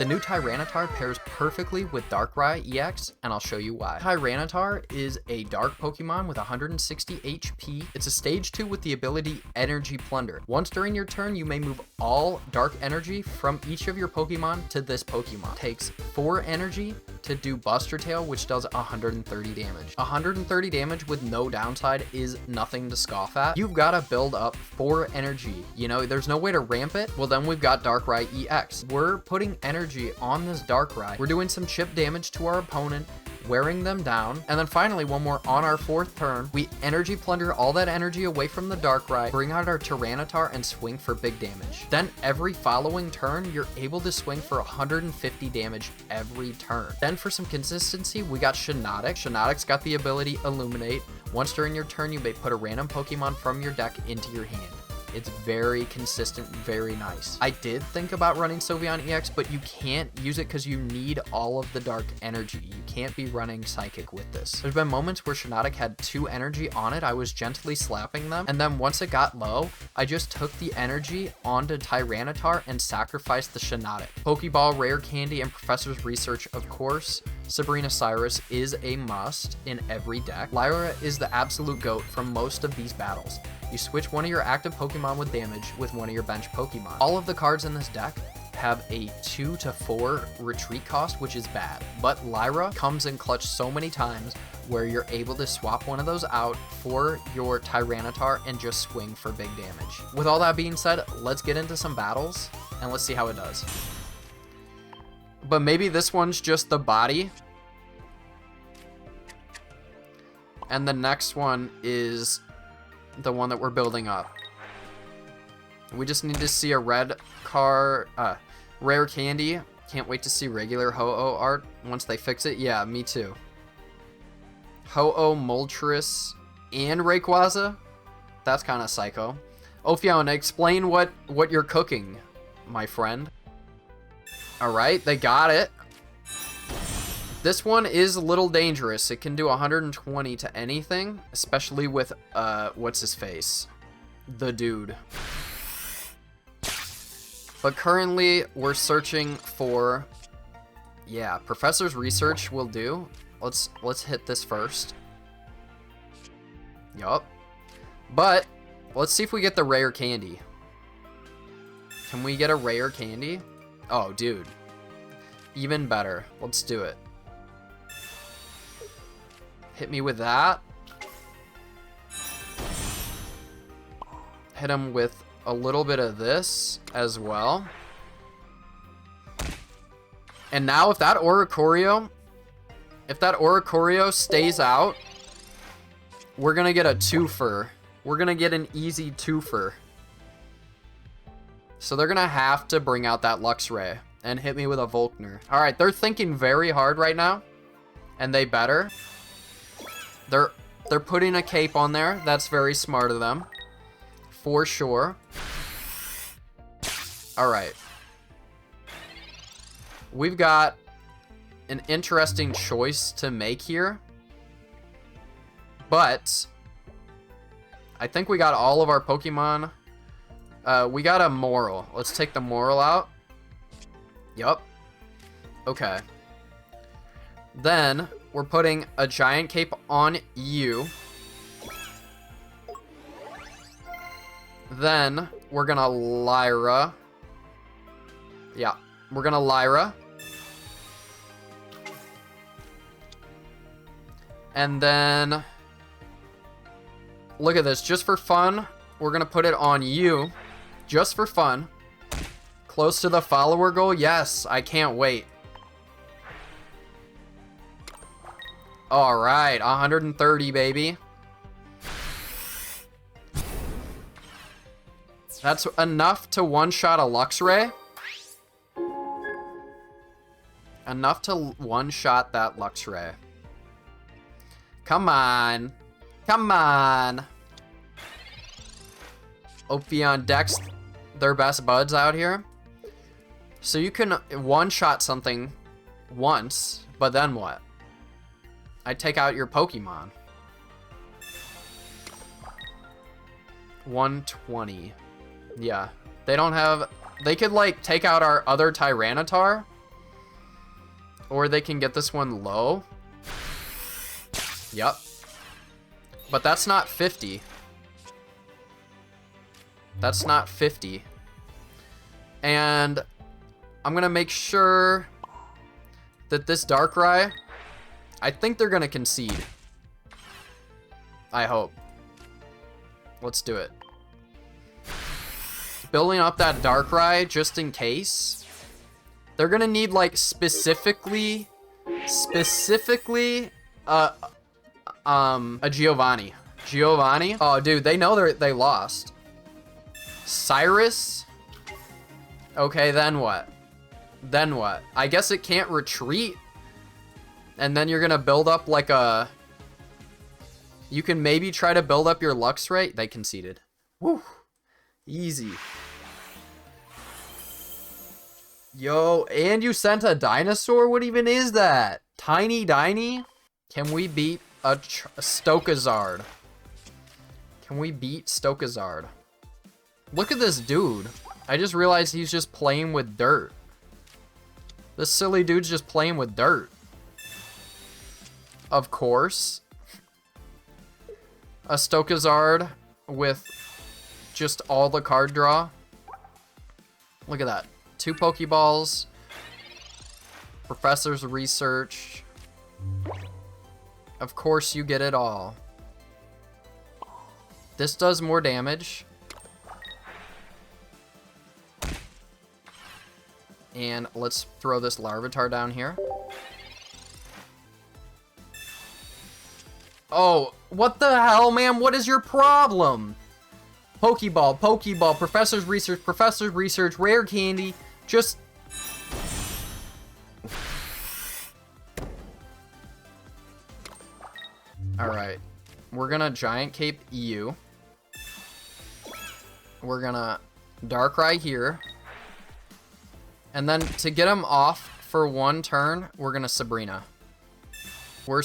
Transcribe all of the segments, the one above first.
The new Tyranitar pairs perfectly with Darkrai EX, and I'll show you why. Tyranitar is a dark Pokemon with 160 HP. It's a stage 2 with the ability Energy Plunder. Once during your turn, you may move all dark energy from each of your Pokemon to this Pokemon. It takes 4 energy to do Buster Tail, which does 130 damage. 130 damage with no downside is nothing to scoff at. You've got to build up 4 energy. You know, there's no way to ramp it. Well, then we've got Darkrai EX. We're putting energy on this Darkrai. We're doing some chip damage to our opponent, wearing them down, and then finally, when we're on our 4th turn, we Energy Plunder all that energy away from the Darkrai, bring out our Tyranitar, and swing for big damage. Then every following turn, you're able to swing for 150 damage every turn. Then for some consistency, we got Shiinotic. Shiinotic's got the ability Illuminate. Once during your turn, you may put a random Pokemon from your deck into your hand. It's very consistent, very nice. I did think about running Sylveon EX, but you can't use it because you need all of the dark energy. You can't be running Psychic with this. There's been moments where Shiinotic had 2 energy on it. I was gently slapping them, and then once it got low, I just took the energy onto Tyranitar and sacrificed the Shiinotic. Pokeball, Rare Candy, and Professor's Research, of course. Sabrina Cyrus is a must in every deck. Lyra is the absolute GOAT from most of these battles. You switch one of your active Pokemon with damage with one of your bench Pokemon. All of the cards in this deck have a 2 to 4 retreat cost, which is bad. But Lyra comes in clutch so many times where you're able to swap one of those out for your Tyranitar and just swing for big damage. With all that being said, let's get into some battles and let's see how it does. But maybe this one's just the body. And the next one is the one that we're building up. We just need to see a red rare candy. Can't wait to see regular Ho-Oh art once they fix it. Yeah, me too. Ho-Oh, Moltres, and Rayquaza. That's kind of psycho. Ophiona, explain what you're cooking, my friend. All right, they got it. This one is a little dangerous. It can do 120 to anything, especially with, what's his face? The dude. But currently, we're searching for, yeah, Professor's Research will do. Let's hit this first. Yup. But, let's see if we get the rare candy. Can we get a rare candy? Oh, dude. Even better. Let's do it. Hit me with that. Hit him with a little bit of this as well. And now if that Oricorio stays out, we're gonna get a twofer. We're gonna get an easy twofer. So they're gonna have to bring out that Luxray and hit me with a Volkner. All right, they're thinking very hard right now, and they better. They're putting a cape on there. That's very smart of them, for sure. All right. We've got an interesting choice to make here, but I think we got all of our Pokemon. We got a Moral. Let's take the Moral out. Yup. Okay. Then we're putting a giant cape on you. Then we're gonna Lyra. Yeah, we're gonna Lyra. And then look at this, just for fun, we're gonna put it on you. Just for fun. Close to the follower goal? Yes, I can't wait. Alright, 130, baby. That's enough to one-shot a Luxray. Enough to one-shot that Luxray. Come on. Come on. Ophion Dex, their best buds out here. So you can one-shot something once, but then what? I take out your Pokemon. 120. Yeah. They don't have... They could, like, take out our other Tyranitar Or they can get this one low. Yep. But that's not 50. That's not 50. And I'm going to make sure that this Darkrai, I think they're going to concede. I hope. Let's do it. Building up that Darkrai just in case. They're going to need like specifically a Giovanni. Giovanni? Oh, dude, they know they lost. Cyrus? Okay, then what? Then what? I guess it can't retreat. And then you're gonna build up like a... You can maybe try to build up your Luxray. They conceded. Woo. Easy. Yo, and you sent a dinosaur? What even is that? Tiny Diny? Can we beat a Stokazard? Can we beat Stokazard? Look at this dude. I just realized he's just playing with dirt. This silly dude's just playing with dirt. Of course. A Stokazard with just all the card draw. Look at that. 2 Pokeballs. Professor's Research. Of course you get it all. This does more damage. And let's throw this Larvitar down here. Oh, what the hell, man? What is your problem? Pokeball, Pokeball, Professor's Research, Rare Candy. Just... Alright. We're gonna Giant Cape EU. We're gonna Darkrai here. And then to get him off for 1 turn, we're gonna Sabrina. We're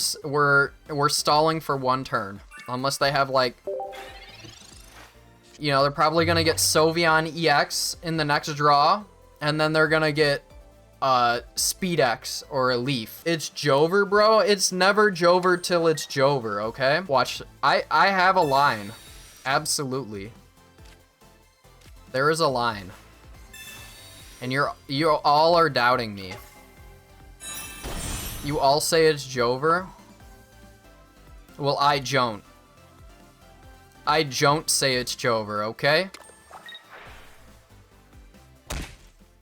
stalling for 1 turn. Unless they have like... You know, they're probably gonna get Sylveon EX in the next draw. And then they're gonna get Speed X or a Leaf. It's Jover, bro. It's never Jover till it's Jover, okay? Watch. I have a line. Absolutely. There is a line. And you all are doubting me. You all say it's Jover. Well, I don't. I don't say it's Jover, okay?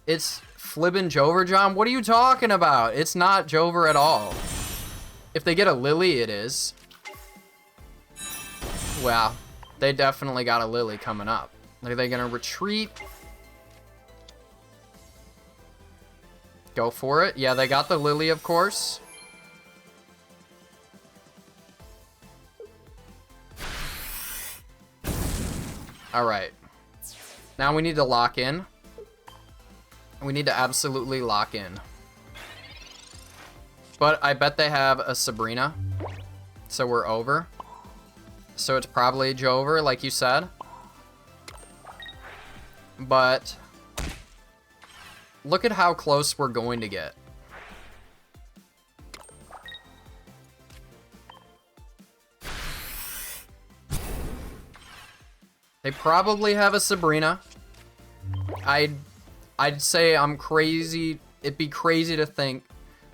It's Flibbin' Jover, John? What are you talking about? It's not Jover at all. If they get a Lily, it is. Wow. They definitely got a Lily coming up. Are they gonna retreat? Go for it. Yeah, they got the Lily, of course. Alright. Now we need to lock in. We need to absolutely lock in. But I bet they have a Sabrina. So we're over. So it's probably a Jover, like you said. But... look at how close we're going to get. They probably have a Sabrina. I'd say I'm crazy. It'd be crazy to think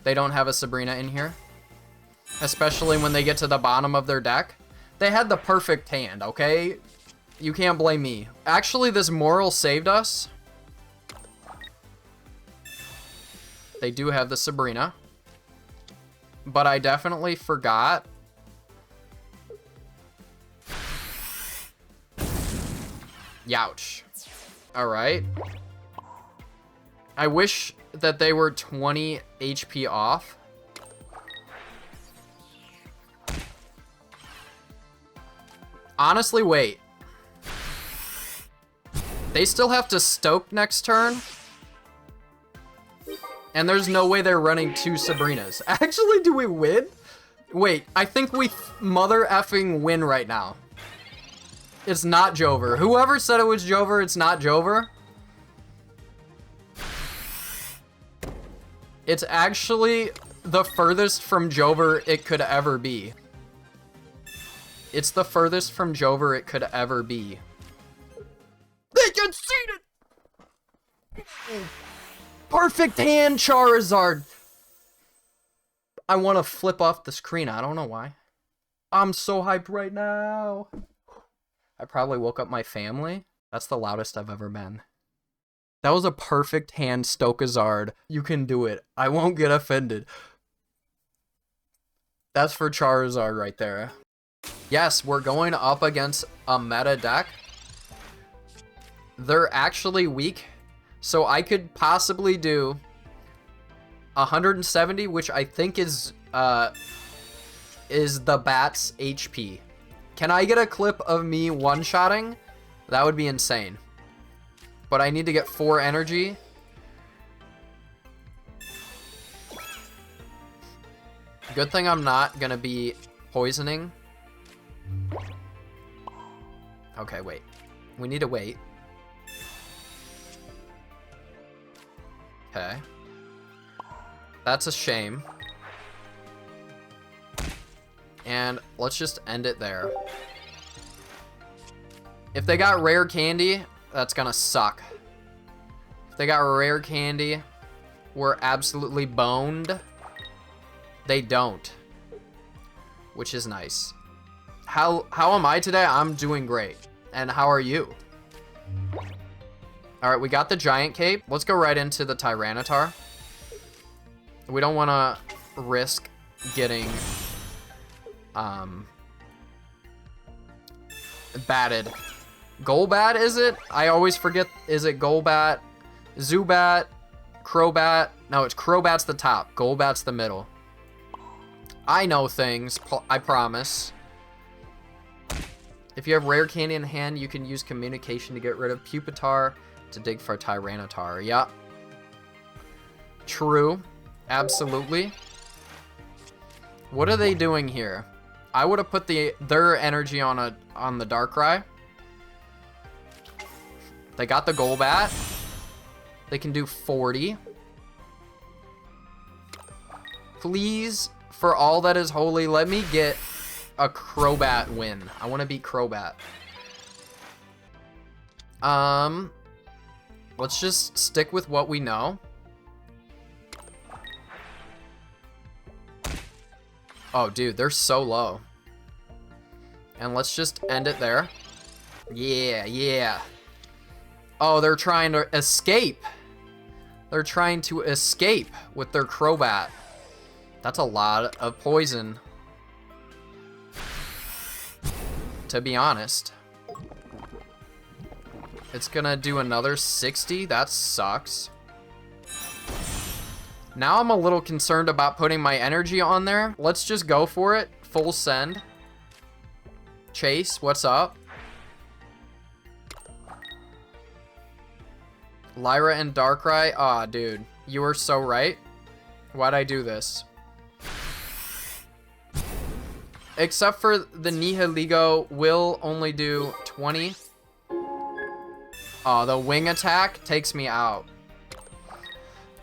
they don't have a Sabrina in here. Especially when they get to the bottom of their deck. They had the perfect hand, okay? You can't blame me. Actually, this Moral saved us. They do have the Sabrina. But I definitely forgot. Youch. Alright. I wish that they were 20 HP off. Honestly, wait. They still have to Stoke next turn. And there's no way they're running 2 Sabrinas. Actually, do we win? Wait, I think we mother effing win right now. It's not Jover. Whoever said it was Jover, it's not Jover. It's actually the furthest from Jover it could ever be. It's the furthest from Jover it could ever be. They conceded! Perfect hand, Charizard! I want to flip off the screen. I don't know why. I'm so hyped right now. I probably woke up my family. That's the loudest I've ever been. That was a perfect hand, Stokazard. You can do it. I won't get offended. That's for Charizard right there. Yes, we're going up against a meta deck. They're actually weak, so I could possibly do 170, which I think is the bat's HP. Can I get a clip of me one-shotting? That would be insane. But I need to get 4 energy. Good thing I'm not gonna be poisoning. Okay, wait. We need to wait. Okay. That's a shame. And let's just end it there. If they got rare candy, that's gonna suck. If they got rare candy, we're absolutely boned. They don't, which is nice. How am I today? I'm doing great. And how are you? All right, we got the giant cape. Let's go right into the Tyranitar. We don't want to risk getting batted. Golbat, is it? I always forget. Is it Golbat? Zubat? Crowbat? No, it's Crowbat's the top. Golbat's the middle. I know things, I promise. If you have rare candy in hand, you can use communication to get rid of Pupitar to dig for Tyranitar. Yeah. True. Absolutely. What are they doing here? I would have put their energy on the Darkrai. They got the Golbat. They can do 40. Please, for all that is holy, let me get a Crowbat win. I want to beat Crowbat. Let's just stick with what we know. Oh, dude, they're so low. And let's just end it there. Yeah, yeah. Oh, they're trying to escape. They're trying to escape with their Crowbat. That's a lot of poison, to be honest. It's gonna do another 60. That sucks. Now I'm a little concerned about putting my energy on there. Let's just go for it. Full send. Chase, what's up? Lyra and Darkrai. Aw, dude. You were so right. Why'd I do this? Except for the Nihiligo will only do 20. Oh, the wing attack takes me out.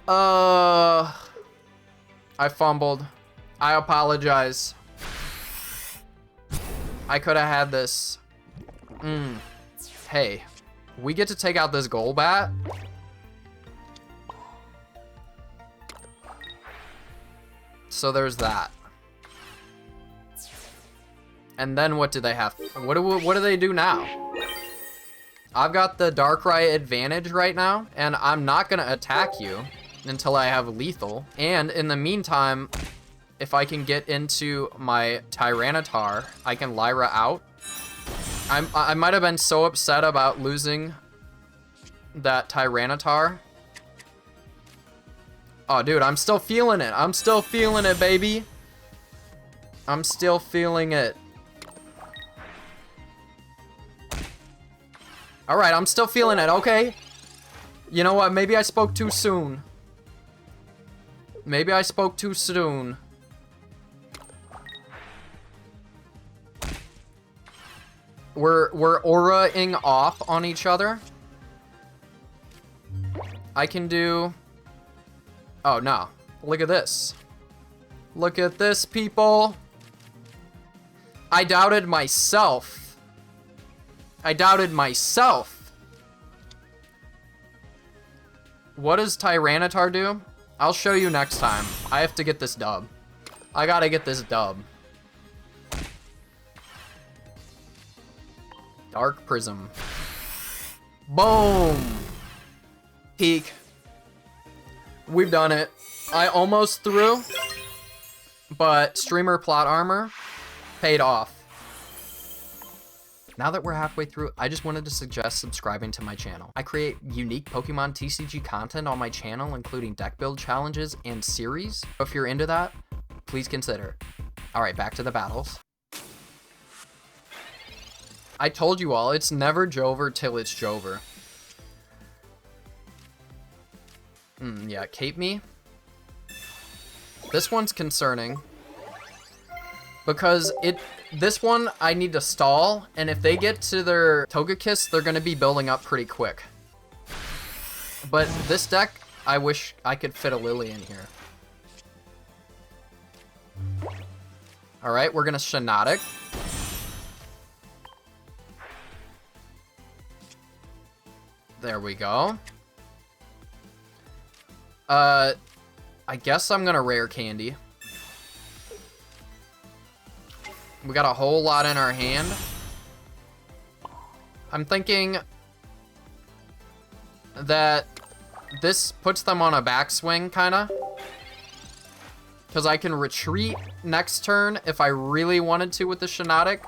I fumbled. I apologize. I could have had this. Hey, we get to take out this Golbat. So there's that. And then what do they have? What do they do now? I've got the Darkrai advantage right now, and I'm not gonna attack you until I have lethal. And in the meantime, if I can get into my Tyranitar, I can Lyra out. I might have been so upset about losing that Tyranitar. Oh, dude, I'm still feeling it. I'm still feeling it, baby. I'm still feeling it. All right, I'm still feeling it. Okay. You know what? Maybe I spoke too soon. Maybe I spoke too soon. We're aura-ing off on each other. I can do... Oh, no. Look at this. Look at this, people. I doubted myself. I doubted myself. What does Tyranitar do? I'll show you next time. I have to get this dub. I gotta get this dub. Dark Prism. Boom. Peak. We've done it. I almost threw, but streamer plot armor paid off. Now that we're halfway through, I just wanted to suggest subscribing to my channel. I create unique Pokemon TCG content on my channel, including deck build challenges and series. If you're into that, please consider. All right, back to the battles. I told you all, it's never Jover till it's Jover. Yeah, Cape Me. This one's concerning. Because this one, I need to stall, and if they get to their Togekiss, they're going to be building up pretty quick. But this deck, I wish I could fit a Lily in here. Alright, we're going to Shiinotic. There we go. I guess I'm going to Rare Candy. We got a whole lot in our hand. I'm thinking that this puts them on a backswing, kind of. Because I can retreat next turn if I really wanted to with the Shiinotic.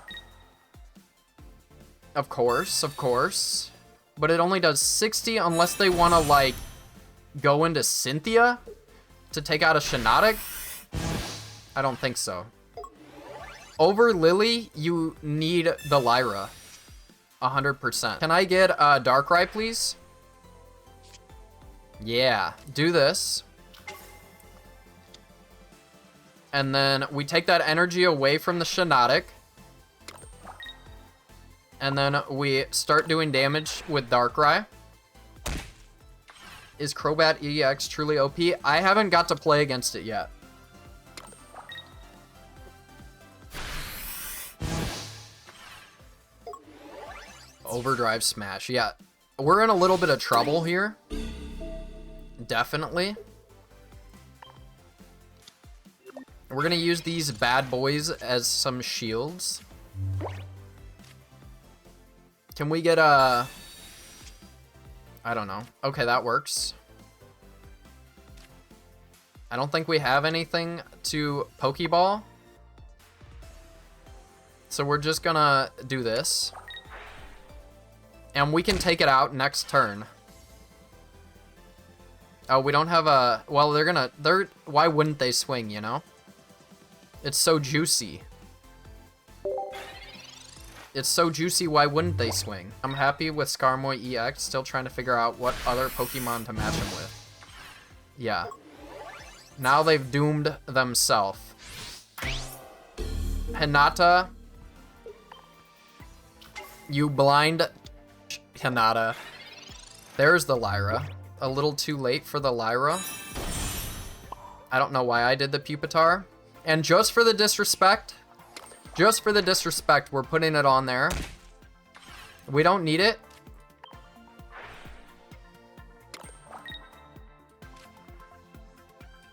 Of course, of course. But it only does 60 unless they want to, like, go into Cynthia to take out a Shiinotic. I don't think so. Over Lily, you need the Lyra. 100%. Can I get Darkrai, please? Yeah, do this. And then we take that energy away from the Shiinotic. And then we start doing damage with Darkrai. Is Crowbat EX truly OP? I haven't got to play against it yet. Overdrive Smash. Yeah, we're in a little bit of trouble here. Definitely. We're gonna use these bad boys as some shields. Can we get a... I don't know. Okay, that works. I don't think we have anything to Pokeball. So we're just gonna do this. And we can take it out next turn. Oh, we don't have a... Well, why wouldn't they swing, you know? It's so juicy. It's so juicy, why wouldn't they swing? I'm happy with Skarmory EX, still trying to figure out what other Pokemon to match him with. Yeah. Now they've doomed themselves. Hinata. You blind Hinata. There's the Lyra. A little too late for the Lyra. I don't know why I did the Pupitar. And just for the disrespect, we're putting it on there. We don't need it.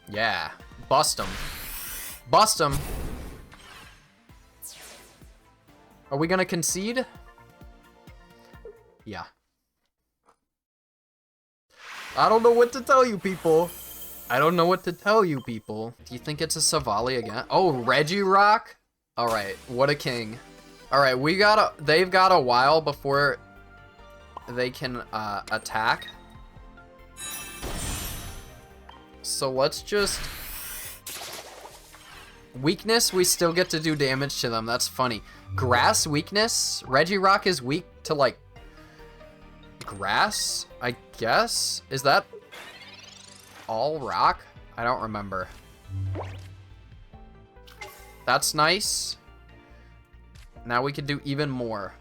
Yeah. Bust him. Bust him. Are we gonna concede? Yeah. I don't know what to tell you, people. I don't know what to tell you, people. Do you think it's a Savali again? Oh, Regirock? All right, what a king. All right, they've got a while before they can attack. So let's just... Weakness, we still get to do damage to them. That's funny. Grass weakness? Regirock is weak to, like, grass, I guess? Is that all rock? I don't remember. That's nice. Now we can do even more.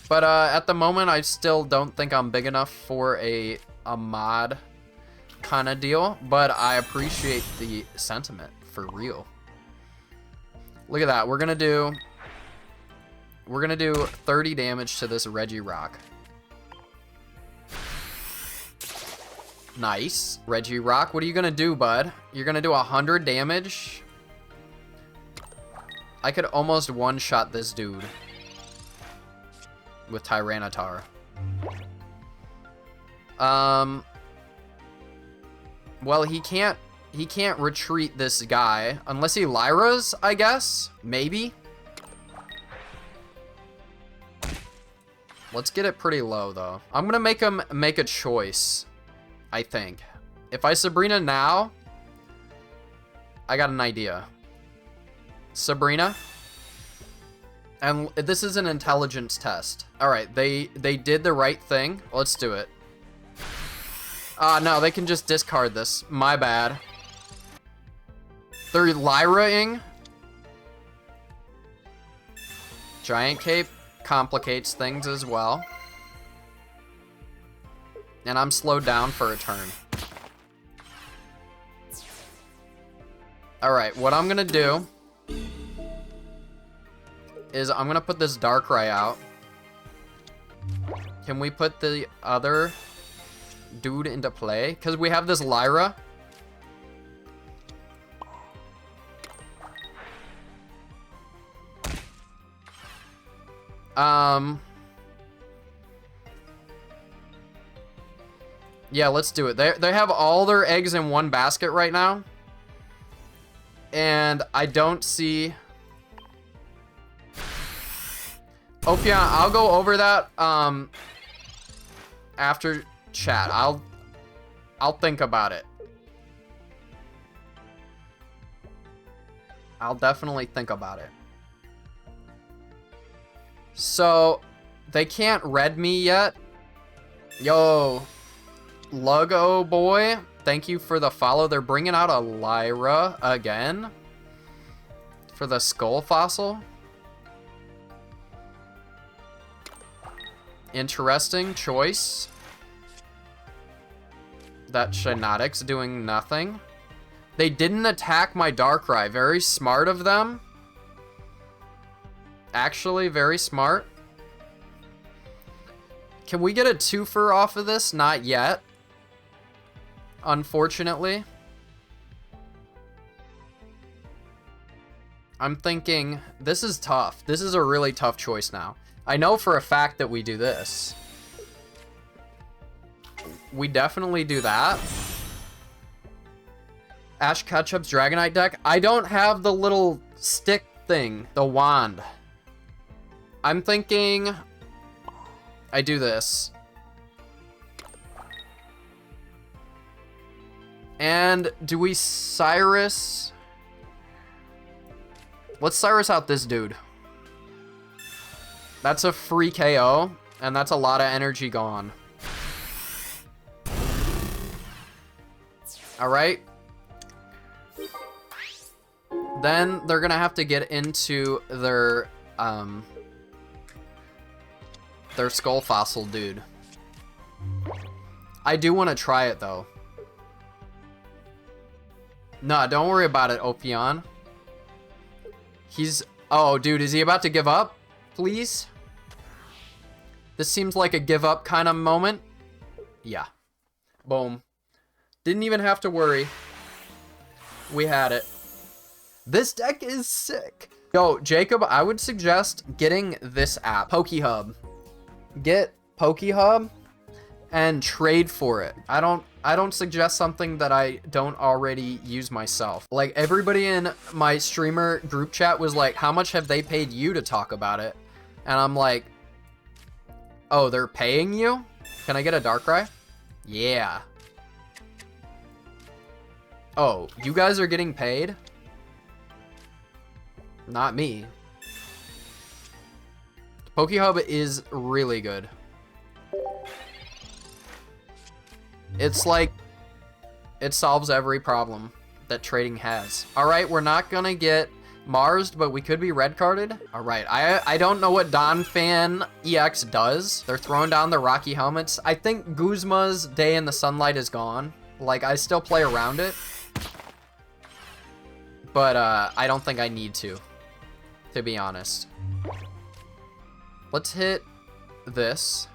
But at the moment, I still don't think I'm big enough for a mod kind of deal, but I appreciate the sentiment for real. Look at that. We're gonna do 30 damage to this Regirock. Nice. Regirock, what are you gonna do, bud? You're gonna do 100 damage? I could almost one-shot this dude with Tyranitar. Well, he can't retreat this guy unless he Lyras, I guess. Maybe. Let's get it pretty low though. I'm gonna make him make a choice, I think. If I Sabrina now, I got an idea. Sabrina. And this is an intelligence test. All right, they did the right thing. Let's do it. No, they can just discard this. My bad. They're Lyra-ing. Giant Cape complicates things as well. And I'm slowed down for a turn. Alright, what I'm gonna do is I'm gonna put this Darkrai out. Can we put the other dude into play? Because we have this Lyra. Yeah, let's do it. They have all their eggs in one basket right now. And I don't see... Ophion, I'll go over that after chat. I'll think about it. I'll definitely think about it. So, they can't red me yet. Yo, Lugo boy, thank you for the follow. They're bringing out a Lyra again for the Skull Fossil. Interesting choice. That Shinotic's doing nothing. They didn't attack my Darkrai. Very smart of them. Actually, very smart. Can we get a twofer off of this? Not yet. Unfortunately. I'm thinking, this is tough. This is a really tough choice now. I know for a fact that we do this. We definitely do that. Ash Ketchup's Dragonite deck. I don't have the little stick thing, the wand. I'm thinking I do this. And do we Cyrus? Let's Cyrus out this dude. That's a free KO, and that's a lot of energy gone. All right. Then they're gonna have to get into their Skull Fossil dude. I do want to try it though. Nah, don't worry about it, Ophion. He's... Oh, dude, is he about to give up? Please? This seems like a give up kind of moment. Yeah. Boom. Didn't even have to worry. We had it. This deck is sick. Yo, Jacob, I would suggest getting this app, PokeHub. Get PokeHub and trade for it. I don't suggest something that I don't already use myself. Like, everybody in my streamer group chat was like, how much have they paid you to talk about it? And I'm like, oh, they're paying you? Can I get a Darkrai? Yeah. Oh, you guys are getting paid? Not me. PokeHub is really good. It's like, it solves every problem that trading has. Alright, we're not gonna get Marsed, but we could be red carded. Alright, I don't know what Donphan EX does. They're throwing down the Rocky helmets. I think Guzma's day in the sunlight is gone. Like, I still play around it. But, I don't think I need to be honest. Let's hit this.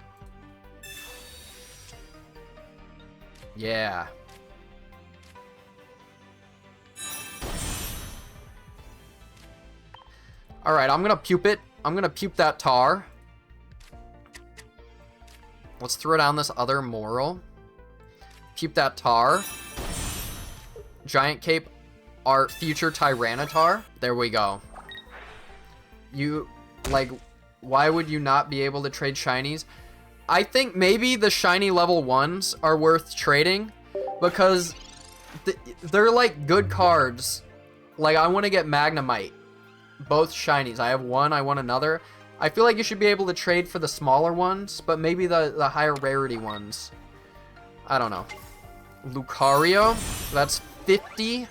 Yeah. Alright, I'm gonna pupe it. I'm gonna pupe that tar. Let's throw down this other moral. Pupe that tar. Giant Cape, our future Tyranitar. There we go. You, like, why would you not be able to trade shinies? I think maybe the shiny level 1s are worth trading because they're like good cards. Like, I want to get Magnemite. Both shinies. I have one, I want another. I feel like you should be able to trade for the smaller ones, but maybe the higher rarity ones. I don't know. Lucario. That's 50.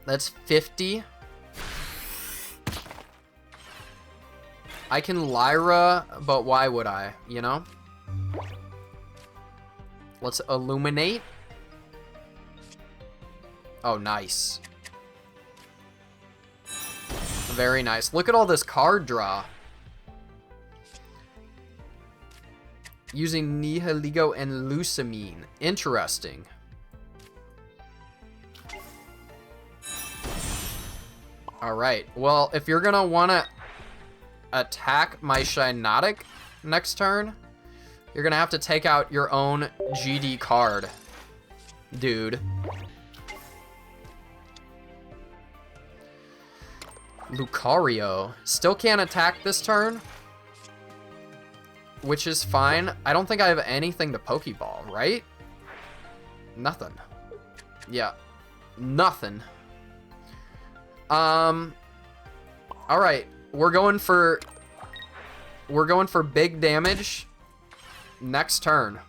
That's 50. I can Lyra, but why would I, you know? Let's illuminate. Oh, nice. Very nice. Look at all this card draw. Using Nihiligo and Lusamine. Interesting. Alright. Well, if you're gonna wanna attack my Shiinotic next turn, you're gonna have to take out your own GD card, dude. Lucario still can't attack this turn, which is fine. I don't think I have anything to Pokeball, right? Nothing. Yeah, nothing. All right. We're going for big damage next turn.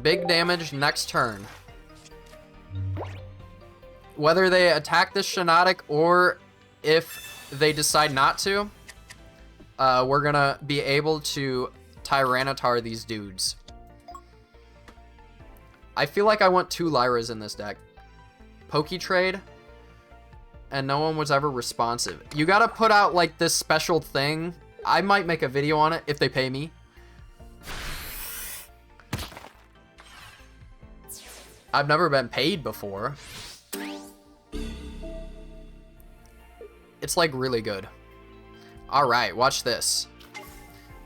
Big damage next turn. Whether they attack this Shiinotic or if they decide not to, we're gonna be able to Tyranitar these dudes. I feel like I want 2 Lyras in this deck. Poketrade. And no one was ever responsive. You gotta put out like this special thing. I might make a video on it if they pay me. I've never been paid before. It's like really good. Alright, watch this.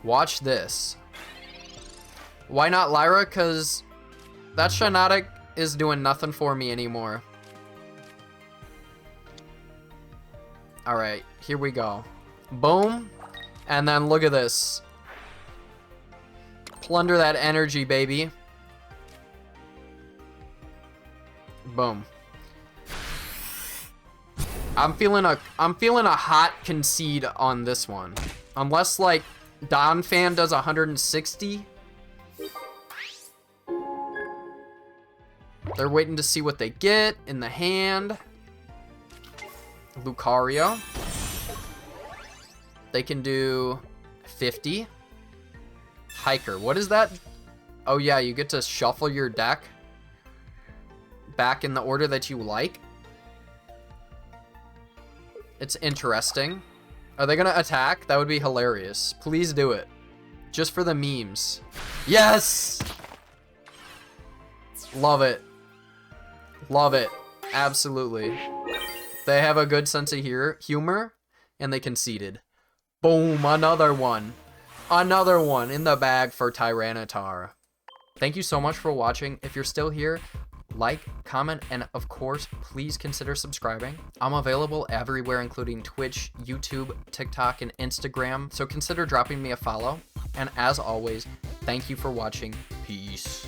Watch this. Why not Lyra? Because that Shiinotic is doing nothing for me anymore. Alright, here we go. Boom. And then look at this. Plunder that energy, baby. Boom. I'm feeling a hot concede on this one. Unless like Donphan does 160. They're waiting to see what they get in the hand. Lucario. They can do 50. Hiker. What is that? Oh yeah, you get to shuffle your deck back in the order that you like. It's interesting. Are they gonna attack? That would be hilarious. Please do it. Just for the memes. Yes! Love it. Love it. Absolutely. They have a good sense of humor, and they conceded. Boom, another one. Another one in the bag for Tyranitar. Thank you so much for watching. If you're still here, like, comment, and of course, please consider subscribing. I'm available everywhere, including Twitch, YouTube, TikTok, and Instagram, so consider dropping me a follow. And as always, thank you for watching. Peace.